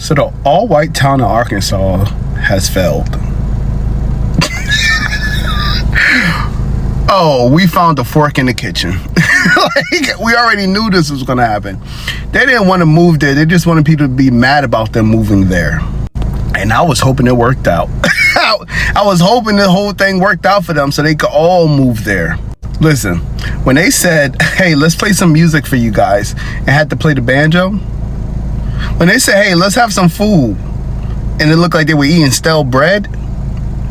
So the all-white town of Arkansas has failed. Oh, we found a fork in the kitchen. Like, we already knew this was going to happen. They didn't want to move there. They just wanted people to be mad about them moving there. And I was hoping it worked out. I was hoping the whole thing worked out for them so they could all move there. Listen, when they said, hey, let's play some music for you guys, and had to play the banjo, when they said, hey, let's have some food, and it looked like they were eating stale bread,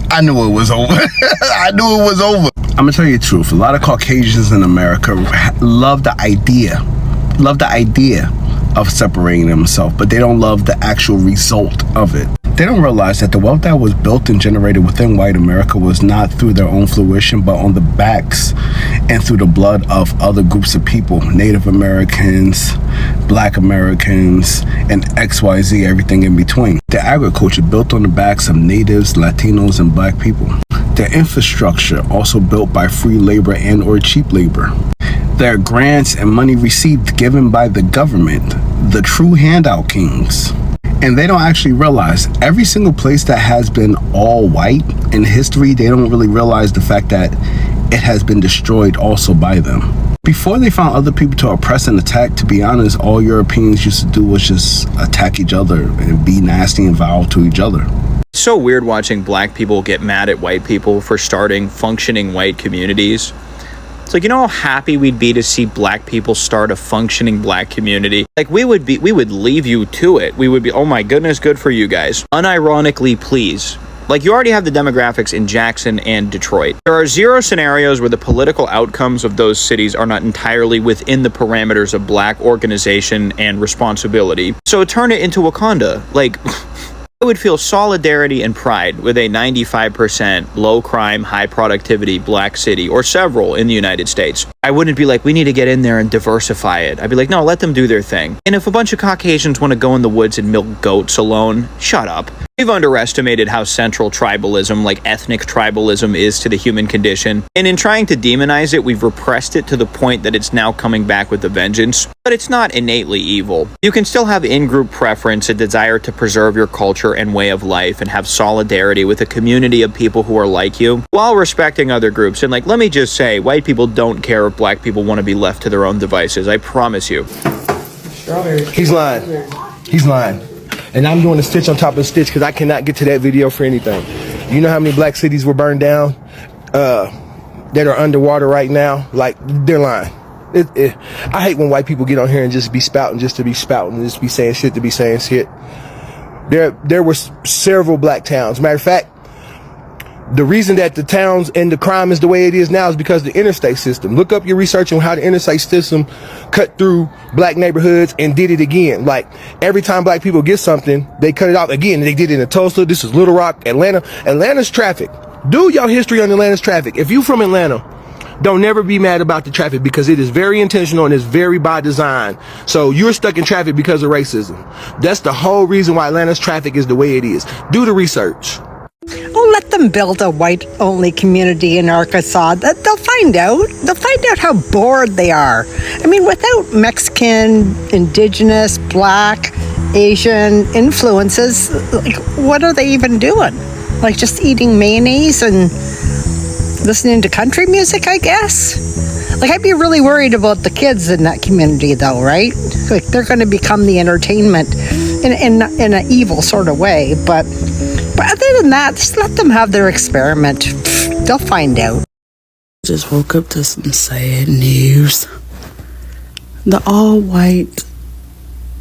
I knew it was over. I knew it was over. I'm gonna tell you the truth. A lot of Caucasians in America love the idea of separating themselves, but they don't love the actual result of it. They don't realize that the wealth that was built and generated within white America was not through their own fruition, but on the backs and through the blood of other groups of people, Native Americans, Black Americans, and XYZ, everything in between. The agriculture built on the backs of natives, Latinos, and Black people. Their infrastructure also built by free labor and or cheap labor. Their grants and money received given by the government, the true handout kings. And they don't actually realize every single place that has been all white in history, they don't really realize the fact that it has been destroyed also by them. Before they found other people to oppress and attack, to be honest, all Europeans used to do was just attack each other and be nasty and vile to each other. It's so weird watching Black people get mad at white people for starting functioning white communities. It's like, you know how happy we'd be to see Black people start a functioning Black community? Like, we would leave you to it. We would be, oh my goodness, good for you guys. Unironically, please. Like, you already have the demographics in Jackson and Detroit. There are zero scenarios where the political outcomes of those cities are not entirely within the parameters of Black organization and responsibility. So turn it into Wakanda. Like, I would feel solidarity and pride with a 95% low crime, high productivity Black city, or several in the United States. I wouldn't be like, we need to get in there and diversify it. I'd be like, no, let them do their thing. And if a bunch of Caucasians want to go in the woods and milk goats alone, shut up. We've underestimated how central tribalism, like ethnic tribalism, is to the human condition. And in trying to demonize it, we've repressed it to the point that it's now coming back with a vengeance. But it's not innately evil. You can still have in-group preference, a desire to preserve your culture and way of life, and have solidarity with a community of people who are like you, while respecting other groups. And like, let me just say, white people don't care if Black people want to be left to their own devices. I promise you. He's lying. He's lying. And I'm doing a stitch on top of stitch because I cannot get to that video for anything. You know how many Black cities were burned down that are underwater right now? Like, they're lying. I hate when white people get on here and just be spouting just to be spouting, just be saying shit to be saying shit. There were several Black towns. Matter of fact, the reason that the towns and the crime is the way it is now is because of the interstate system. Look up your research on how the interstate system cut through Black neighborhoods and did it again. Like, every time Black people get something, they cut it off again. They did it in Tulsa. This is Little Rock, Atlanta. Atlanta's traffic. Do your history on Atlanta's traffic. If you from Atlanta, don't never be mad about the traffic because it is very intentional and it's very by design. So you're stuck in traffic because of racism. That's the whole reason why Atlanta's traffic is the way it is. Do the research. Oh, let them build a white-only community in Arkansas. They'll find out. They'll find out how bored they are. I mean, without Mexican, Indigenous, Black, Asian influences, like, what are they even doing? Like, just eating mayonnaise and listening to country music, I guess? Like, I'd be really worried about the kids in that community, though, right? Like, they're going to become the entertainment in an evil sort of way, but other than that, just let them have their experiment. They'll find out. Just woke up to some sad news. The all-white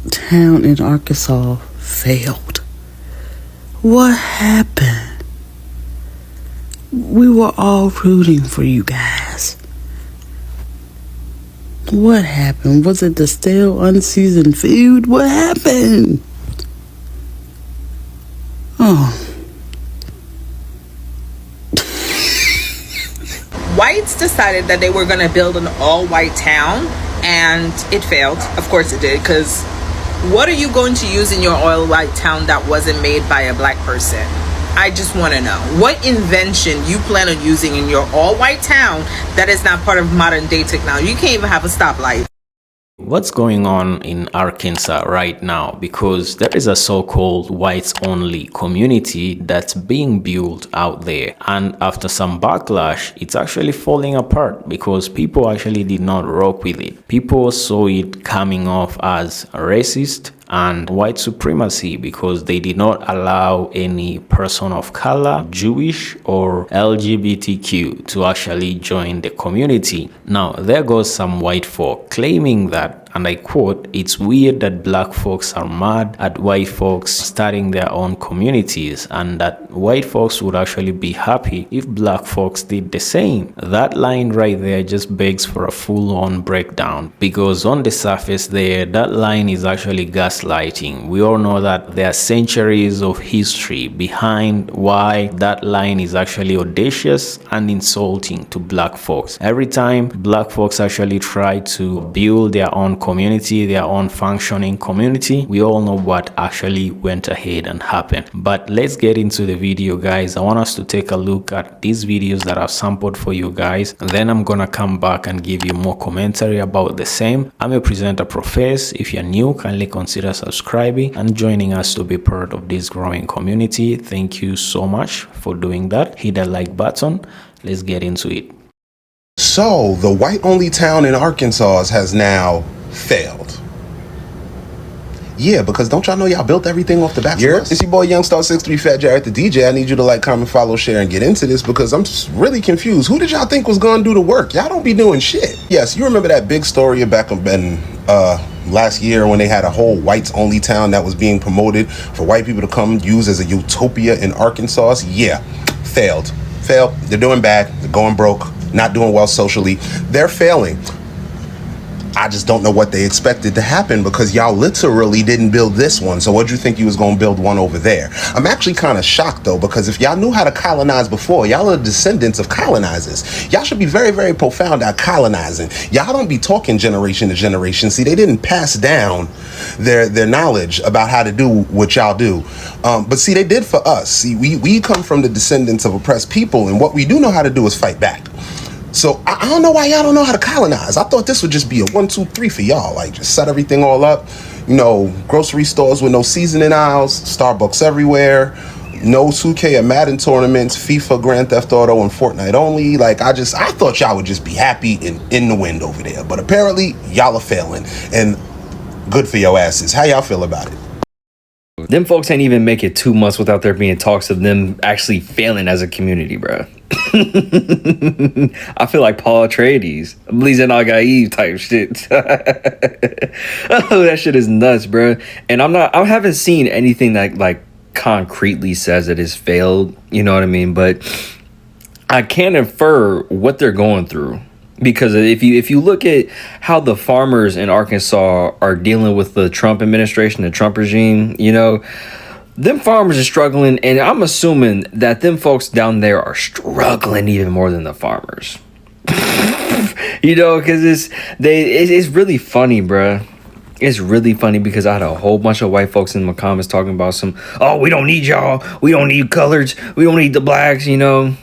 town in Arkansas failed. What happened? We were all rooting for you guys. What happened? Was it the stale, unseasoned food? What happened? Oh. Whytes decided that they were going to build an all-white town, and it failed. Of course it did, because what are you going to use in your all-white town that wasn't made by a Black person? I just want to know what invention you plan on using in your all-white town that is not part of modern day technology. You can't even have a stoplight. What's going on in Arkansas right now? Because there is a so-called whites only community that's being built out there, and after some backlash, it's actually falling apart because people actually did not rock with it. People saw it coming off as racist and white supremacy because they did not allow any person of color, Jewish or LGBTQ to actually join the community. Now, there goes some white folk claiming that, and I quote, "It's weird that black folks are mad at white folks starting their own communities, and that white folks would actually be happy if black folks did the same." That line right there just begs for a full-on breakdown, because on the surface there, that line is actually gaslighting. We all know that there are centuries of history behind why that line is actually audacious and insulting to black folks. Every time black folks actually try to build their own community, their own functioning community, we all know what actually went ahead and happened. But let's get into the video, guys. I want us to take a look at these videos that I've sampled for you guys. Then I'm gonna come back and give you more commentary about the same. I'm your presenter, Profess. If you're new, kindly consider subscribing and joining us to be part of this growing community. Thank you so much for doing that. Hit that like button. Let's get into it. So the white only town in Arkansas has now failed. Yeah, because don't y'all know y'all built everything off the backs of us? It's your boy Youngstar63 Fat Jared the DJ. I need you to like, comment, follow, share, and get into this because I'm just really confused. Who did y'all think was gonna do the work? Y'all don't be doing shit. Yes, you remember that big story back in last year when they had a whole whites only town that was being promoted for white people to come use as a utopia in Arkansas? Yeah, failed. They're doing bad. They're going broke. Not doing well socially. They're failing. I just don't know what they expected to happen because y'all literally didn't build this one. So what'd you think you was gonna build one over there? I'm actually kind of shocked though, because if y'all knew how to colonize before, y'all are descendants of colonizers. Y'all should be very, very profound at colonizing. Y'all don't be talking generation to generation. See, they didn't pass down their knowledge about how to do what y'all do. But see, they did for us. See, we come from the descendants of oppressed people, and what we do know how to do is fight back. So I don't know why y'all don't know how to colonize. I thought this would just be a 1, 2, 3 for y'all. Like, just set everything all up. You know, grocery stores with no seasoning aisles, Starbucks everywhere, no 2K or Madden tournaments, FIFA, Grand Theft Auto, and Fortnite only. Like, I thought y'all would just be happy and in the wind over there. But apparently, y'all are failing. And good for your asses. How y'all feel about it? Them folks ain't even make it 2 months without there being talks of them actually failing as a community, bro. I feel like Paul Atreides, Blizan Aga Eve type shit. Oh, that shit is nuts, bro. And I haven't seen anything that like concretely says it has failed. You know what I mean? But I can infer what they're going through. Because if you look at how the farmers in Arkansas are dealing with the Trump administration, the Trump regime, you know, them farmers are struggling, and I'm assuming that them folks down there are struggling even more than the farmers. You know, because it's really funny, bruh. It's really funny because I had a whole bunch of white folks in my comments talking about we don't need y'all, we don't need colors, we don't need the blacks, you know.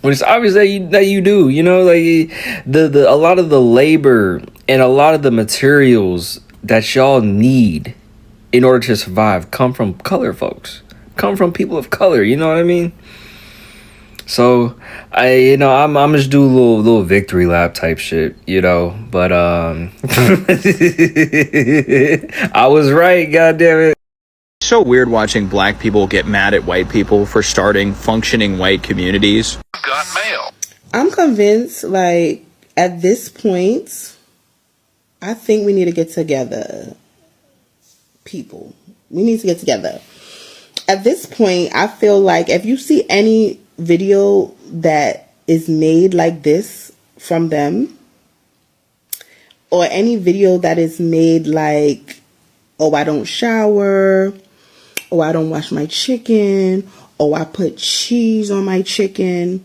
When it's obvious that you do, you know, like a lot of the labor and a lot of the materials that y'all need in order to survive come from color folks, come from people of color. You know what I mean? So I'm just do a little victory lap type shit, you know. But I was right, goddammit. So weird watching black people get mad at white people for starting functioning white communities. Got mail. I'm convinced, like, at this point, I think we need to get together. People. We need to get together. At this point, I feel like if you see any video that is made like this from them, or any video that is made like, oh, I don't shower, or I don't wash my chicken, or I put cheese on my chicken,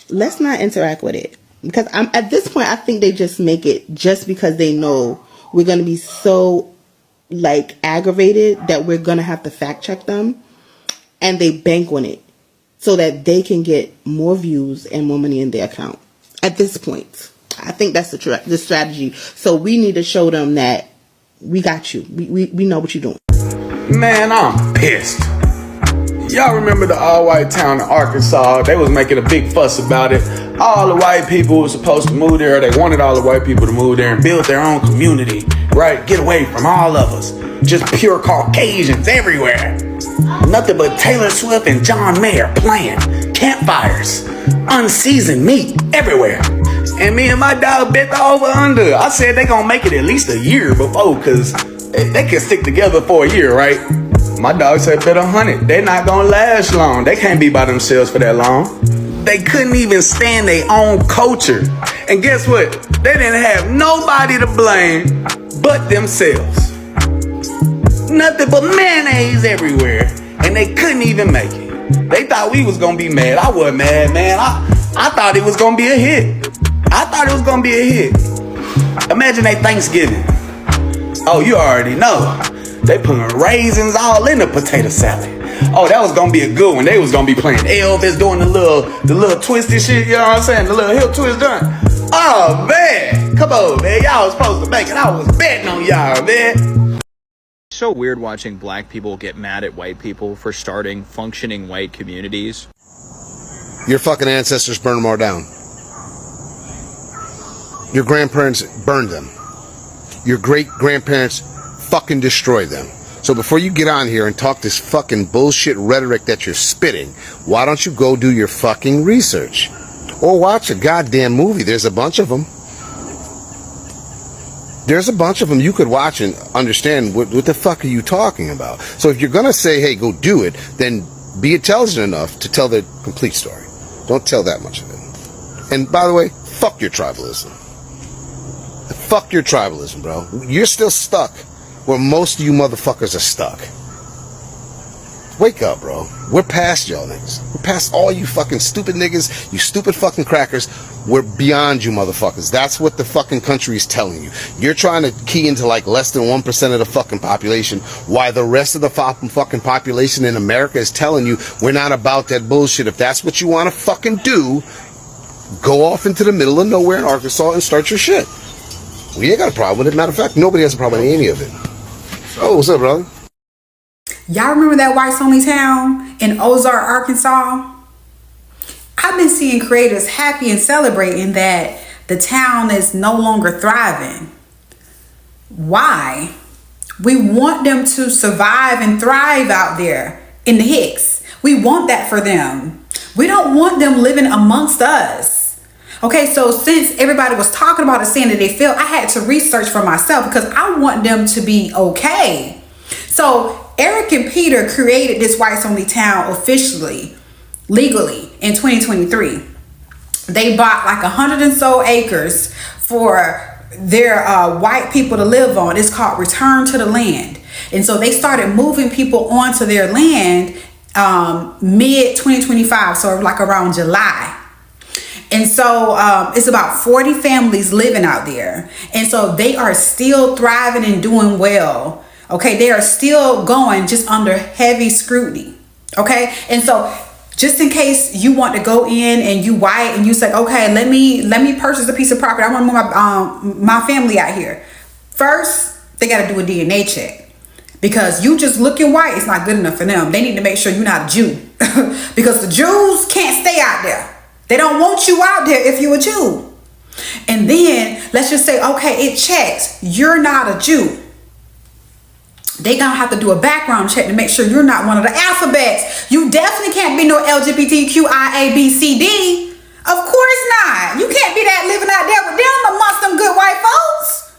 let's not interact with it. Because at this point, I think they just make it just because they know we're going to be so, like, aggravated that we're going to have to fact check them. And they bank on it so that they can get more views and more money in their account. At this point, I think that's the strategy. So we need to show them that we got you. We know what you're doing. Man, I'm pissed. Y'all remember the all-white town in Arkansas? They was making a big fuss about it. All the white people were supposed to move there. They wanted all the white people to move there and build their own community, right? Get away from all of us. Just pure Caucasians everywhere. Nothing but Taylor Swift and John Mayer playing. Campfires. Unseasoned meat everywhere. And me and my dog bet the over under. I said they gonna make it at least a year before, cause they can stick together for a year, right? My dog said bet 100. They're not gonna last long. They can't be by themselves for that long. They couldn't even stand their own culture. And guess what? They didn't have nobody to blame but themselves. Nothing but mayonnaise everywhere. And they couldn't even make it. They thought we was gonna be mad. I wasn't mad, man. I thought it was gonna be a hit. I thought it was gonna be a hit. Imagine they Thanksgiving. Oh, you already know. They putting raisins all in the potato salad. Oh, that was gonna be a good one. They was gonna be playing Elvis, doing the little twisty shit, you know what I'm saying? The little hip twist done. Oh man, come on, man. Y'all was supposed to make it. I was betting on y'all, man. It's so weird watching black people get mad at white people for starting functioning white communities. Your fucking ancestors burned them all down. Your grandparents burned them. Your great-grandparents fucking destroyed them. So before you get on here and talk this fucking bullshit rhetoric that you're spitting, why don't you go do your fucking research? Or watch a goddamn movie. There's a bunch of them. There's a bunch of them you could watch and understand what the fuck are you talking about. So if you're gonna say, hey, go do it, then be intelligent enough to tell the complete story. Don't tell that much of it. And by the way, fuck your tribalism. Fuck your tribalism, bro. You're still stuck where most of you motherfuckers are stuck. Wake up, bro. We're past y'all niggas. We're past all you fucking stupid niggas, you stupid fucking crackers. We're beyond you motherfuckers. That's what the fucking country is telling you. You're trying to key into like less than 1% of the fucking population, while the rest of the fucking population in America is telling you we're not about that bullshit. If that's what you want to fucking do, go off into the middle of nowhere in Arkansas and start your shit. We ain't got a problem with it. Matter of fact, nobody has a problem with any of it. Oh, what's up, brother? Y'all remember that whites only town in Ozark, Arkansas? I've been seeing creators happy and celebrating that the town is no longer thriving. Why? We want them to survive and thrive out there in the Hicks. We want that for them. We don't want them living amongst us. Okay, so since everybody was talking about it, saying that they feel, I had to research for myself because I want them to be okay. So Eric and Peter created this whites only town officially, legally in 2023. They bought like 100 and so acres for their white people to live on. It's called Return to the Land. And so they started moving people onto their land mid 2025, so like around July. And so it's about 40 families living out there. And so they are still thriving and doing well. Okay, they are still going just under heavy scrutiny. Okay, and so just in case you want to go in and you white and you say, okay, let me purchase a piece of property. I want to move my family out here. First, they got to do a DNA check. Because you just looking white, it's not good enough for them. They need to make sure you're not a Jew. Because the Jews can't stay out there. They don't want you out there if you're a Jew. And then let's just say, okay, it checks. You're not a Jew. They gonna have to do a background check to make sure you're not one of the alphabets. You definitely can't be no LGBTQIABCD. Of course not. You can't be that living out there with them amongst them good white folks.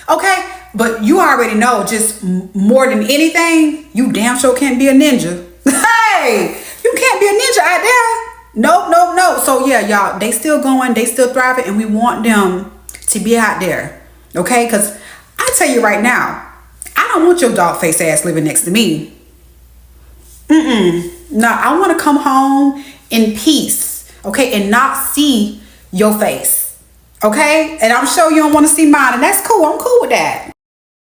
Okay? But you already know, just more than anything, you damn sure can't be a ninja. Hey, you can't be a ninja out there. Nope. So yeah, y'all, they still going, they still thriving, and we want them to be out there. Okay? Because I tell you right now, I don't want your dog face ass living next to me. No, I want to come home in peace. Okay? And not see your face. Okay? And I'm sure you don't want to see mine, and that's cool. I'm cool with that.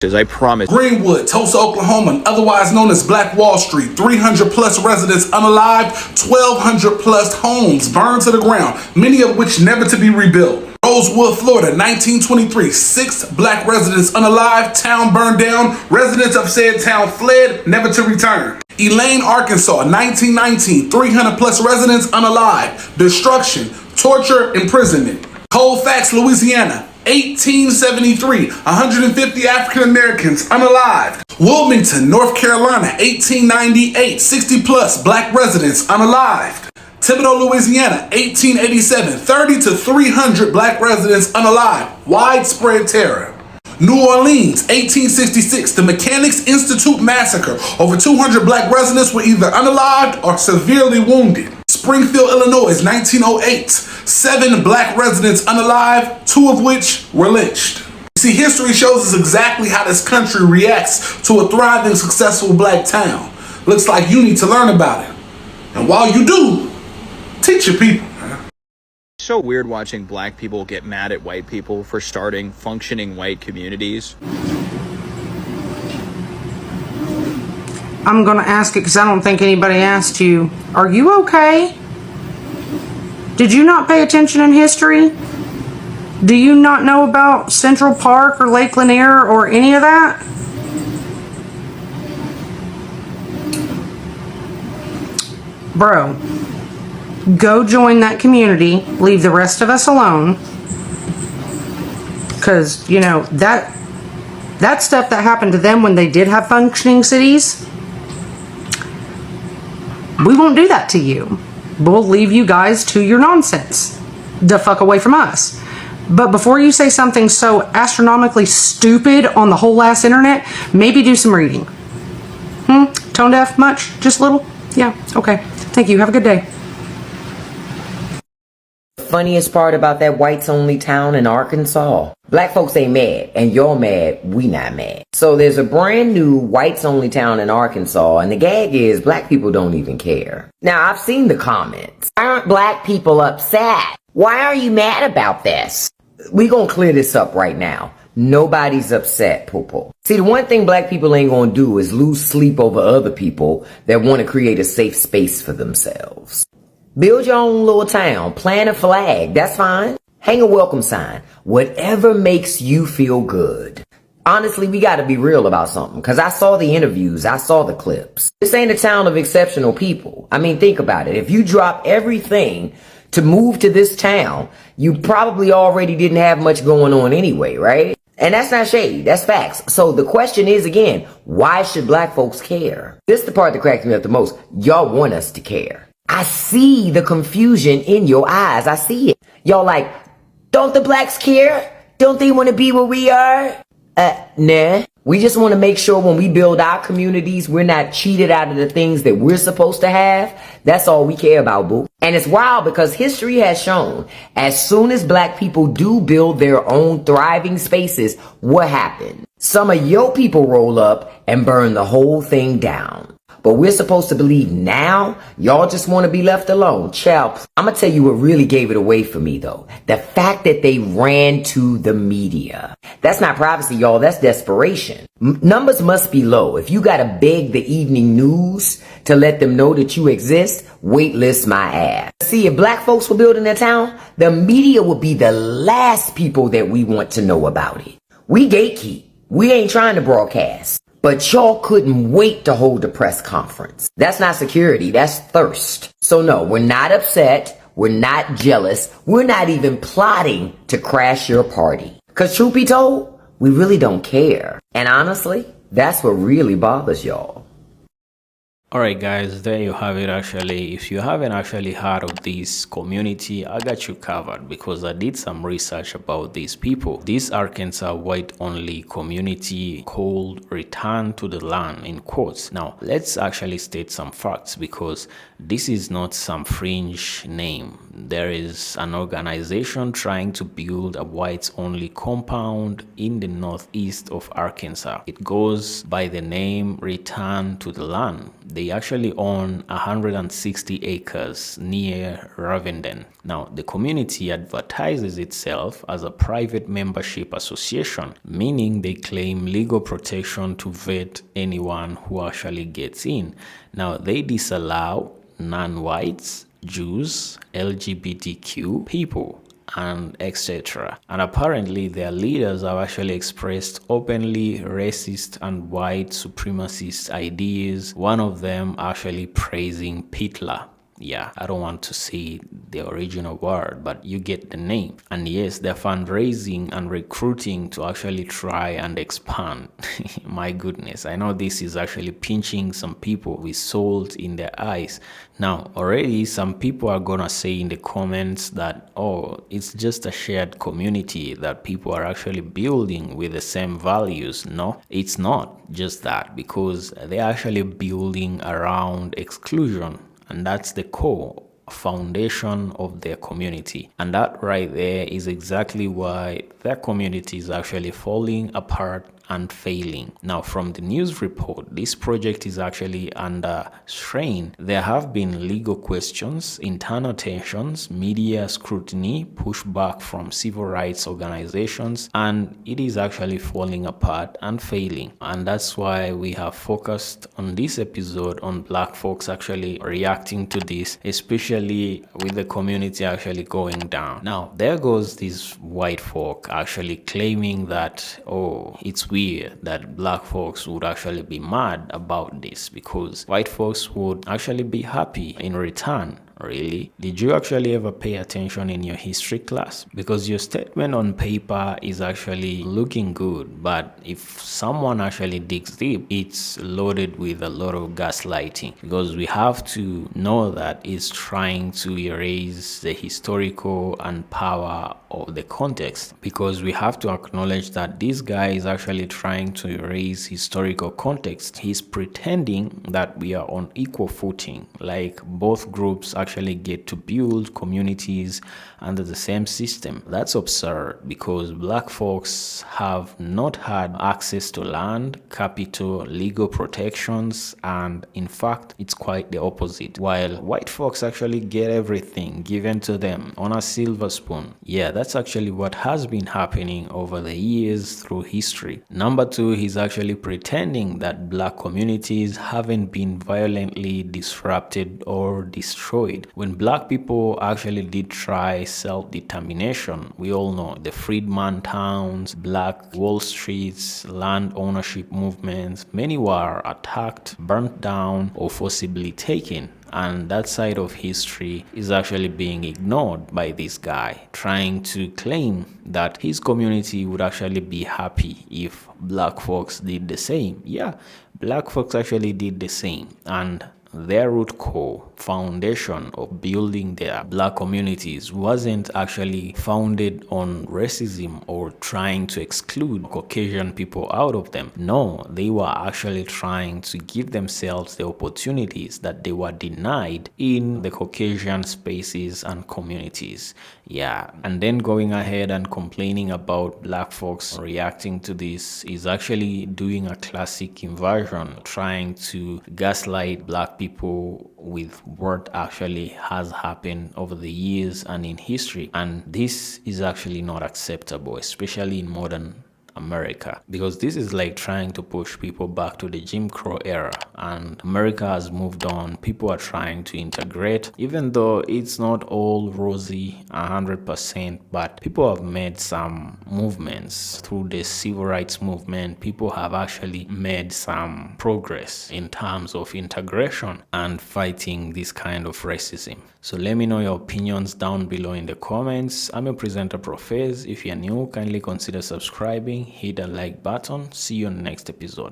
I promise. Greenwood, Tulsa, Oklahoma, otherwise known as Black Wall Street, 300 plus residents unalive, 1,200 plus homes burned to the ground, many of which never to be rebuilt. Rosewood, Florida, 1923. 6 black residents unalive. Town burned down. Residents of said town fled, never to return. Elaine, Arkansas, 1919. 300 plus residents unalive. Destruction, torture, imprisonment. Colfax, Louisiana, 1873. 150 African Americans unalived. Wilmington, North Carolina, 1898. 60 plus black residents unalived. Thibodaux, Louisiana, 1887. 30 to 300 black residents unalived. Widespread terror. New Orleans, 1866. The Mechanics Institute massacre. Over 200 black residents were either unalived or severely wounded. Springfield, Illinois, 1908. 7 black residents unalive, 2 of which were lynched. See, history shows us exactly how this country reacts to a thriving, successful black town. Looks like you need to learn about it. And while you do, teach your people. It's so weird watching black people get mad at white people for starting functioning white communities. I'm gonna ask it because I don't think anybody asked you. Are you okay? Did you not pay attention in history? Do you not know about Central Park or Lake Lanier or any of that? Bro, go join that community. Leave the rest of us alone. Because, you know, that stuff that happened to them when they did have functioning cities, we won't do that to you. We'll leave you guys to your nonsense. The fuck away from us. But before you say something so astronomically stupid on the whole ass internet, maybe do some reading. Tone deaf much? Just a little? Yeah, okay. Thank you. Have a good day. Funniest part about that whites only town in Arkansas, black folks ain't mad, and you're mad, we not mad. So there's a brand new whites only town in Arkansas, and the gag is black people don't even care. Now, I've seen the comments. Why aren't black people upset? Why are you mad about this? We gonna clear this up right now. Nobody's upset, poo-poo. See, the one thing black people ain't gonna do is lose sleep over other people that want to create a safe space for themselves. Build your own little town, plant a flag, that's fine. Hang a welcome sign, whatever makes you feel good. Honestly, we gotta be real about something, cause I saw the interviews, I saw the clips. This ain't a town of exceptional people. I mean, think about it. If you drop everything to move to this town, you probably already didn't have much going on anyway, right? And that's not shade, that's facts. So the question is again, why should black folks care? This is the part that cracks me up the most. Y'all want us to care. I see the confusion in your eyes. I see it. Y'all like, don't the blacks care? Don't they want to be where we are? Nah. We just want to make sure when we build our communities, we're not cheated out of the things that we're supposed to have. That's all we care about, boo. And it's wild because history has shown as soon as black people do build their own thriving spaces, what happened? Some of your people roll up and burn the whole thing down. But we're supposed to believe now y'all just want to be left alone. Child, I'm going to tell you what really gave it away for me, though. The fact that they ran to the media. That's not privacy, y'all. That's desperation. Numbers must be low. If you got to beg the evening news to let them know that you exist, waitlist my ass. See, if black folks were building their town, the media would be the last people that we want to know about it. We gatekeep. We ain't trying to broadcast. But y'all couldn't wait to hold a press conference. That's not security, that's thirst. So no, we're not upset, we're not jealous, we're not even plotting to crash your party. Cause truth be told, we really don't care. And honestly, that's what really bothers y'all. Alright guys, there you have it. Actually, if you haven't actually heard of this community, I got you covered because I did some research about these people. This Arkansas white only community called Return to the Land in quotes. Now let's actually state some facts because this is not some fringe name. There is an organization trying to build a whites only compound in the northeast of Arkansas. It goes by the name Return to the Land. They actually own 160 acres near Ravenden. Now, the community advertises itself as a private membership association, meaning they claim legal protection to vet anyone who actually gets in. Now, they disallow non-whites, Jews, LGBTQ people, and etc. And apparently their leaders have actually expressed openly racist and white supremacist ideas, one of them actually praising Hitler. Yeah, I don't want to say the original word, but you get the name. And yes, they're fundraising and recruiting to actually try and expand. My goodness, I know this is actually pinching some people with salt in their eyes. Now, already some people are gonna say in the comments that, oh, it's just a shared community that people are actually building with the same values. No, it's not just that, because they're actually building around exclusion. And that's the core foundation of their community. And that right there is exactly why their community is actually falling apart and failing. Now, from the news report, this project is actually under strain. There have been legal questions, internal tensions, media scrutiny, pushback from civil rights organizations, and it is actually falling apart and failing. And that's why we have focused on this episode on Black folks actually reacting to this, especially with the community actually going down. Now, there goes this white folk actually claiming that, oh, it's weird that Black folks would actually be mad about this because white folks would actually be happy in return. Really? Did you actually ever pay attention in your history class? Because your statement on paper is actually looking good, but if someone actually digs deep, it's loaded with a lot of gaslighting. Because we have to know that it's trying to erase the historical and power of the context. Because we have to acknowledge that this guy is actually trying to erase historical context. He's pretending that we are on equal footing, like both groups actually get to build communities under the same system. That's absurd because Black folks have not had access to land, capital, legal protections, and in fact, it's quite the opposite. While white folks actually get everything given to them on a silver spoon. Yeah, that's actually what has been happening over the years through history. Number two, he's actually pretending that Black communities haven't been violently disrupted or destroyed. When Black people actually did try self-determination, we all know the freedman towns, Black Wall Streets, land ownership movements, many were attacked, burnt down, or forcibly taken. And that side of history is actually being ignored by this guy, trying to claim that his community would actually be happy if Black folks did the same. Yeah, Black folks actually did the same. And their root core foundation of building their Black communities wasn't actually founded on racism or trying to exclude Caucasian people out of them. No, they were actually trying to give themselves the opportunities that they were denied in the Caucasian spaces and communities. Yeah, and then going ahead and complaining about Black folks reacting to this is actually doing a classic inversion, trying to gaslight Black people with what actually has happened over the years and in history. And this is actually not acceptable, especially in modern America, because this is like trying to push people back to the Jim Crow era, and America has moved on. People are trying to integrate, even though it's not all rosy 100%, but people have made some movements through the civil rights movement. People have actually made some progress in terms of integration and fighting this kind of racism. So let me know your opinions down below in the comments. I'm your presenter, Profez. If you're new, kindly consider subscribing, hit the like button. See you on the next episode.